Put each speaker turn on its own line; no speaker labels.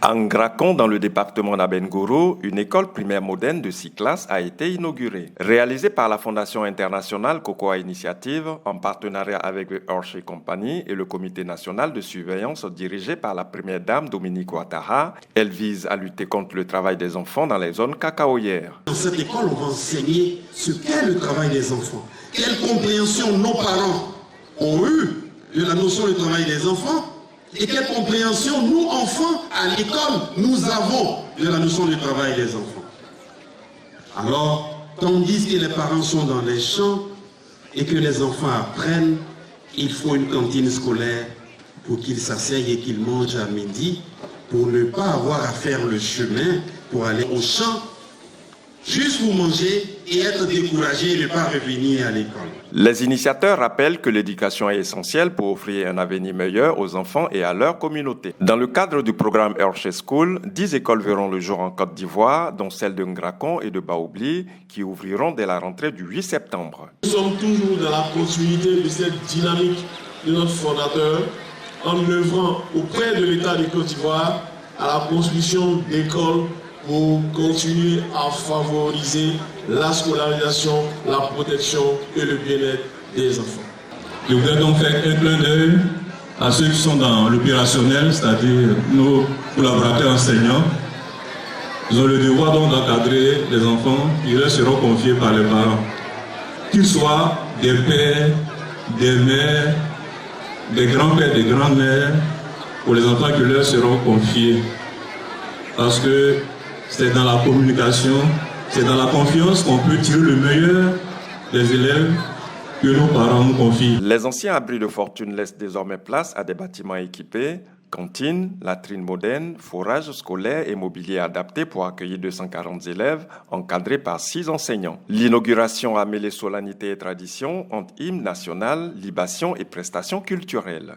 À Ngracon, dans le département d'Abengourou, une école primaire moderne de 6 classes a été inaugurée. Réalisée par la Fondation internationale Cocoa Initiative en partenariat avec le Hershey Company et le Comité national de surveillance dirigé par la première dame Dominique Ouattara, elle vise à lutter contre le travail des enfants dans les zones cacaoyères.
Dans cette école, on va enseigner ce qu'est le travail des enfants. Quelle compréhension nos parents ont eue de la notion du travail des enfants et quelle compréhension nous, enfants, à l'école, nous avons de la notion du travail des enfants. Alors, tandis que les parents sont dans les champs et que les enfants apprennent, il faut une cantine scolaire pour qu'ils s'asseyent et qu'ils mangent à midi pour ne pas avoir à faire le chemin pour aller au champ, juste pour manger et être découragé et ne pas revenir à l'école.
Les initiateurs rappellent que l'éducation est essentielle pour offrir un avenir meilleur aux enfants et à leur communauté. Dans le cadre du programme Hershey School, 10 écoles verront le jour en Côte d'Ivoire, dont celles de Ngracon et de Baoubli, qui ouvriront dès la rentrée du 8 septembre.
Nous sommes toujours dans la continuité de cette dynamique de notre fondateur, en œuvrant auprès de l'État de Côte d'Ivoire à la construction d'écoles pour continuer à favoriser la scolarisation, la protection et le bien-être des enfants.
Je voudrais donc faire un clin d'œil à ceux qui sont dans l'opérationnel, c'est-à-dire nos collaborateurs enseignants. Ils ont le devoir donc d'encadrer les enfants qui leur seront confiés par les parents, qu'ils soient des pères, des mères, des grands-pères, des grands-mères, pour les enfants qui leur seront confiés. Parce que c'est dans la communication, c'est dans la confiance qu'on peut tirer le meilleur des élèves que nos parents nous confient.
Les anciens abris de fortune laissent désormais place à des bâtiments équipés, cantines, latrines modernes, fourrages scolaires et mobilier adapté pour accueillir 240 élèves encadrés par 6 enseignants. L'inauguration a mêlé solennité et tradition entre hymne national, libation et prestations culturelles.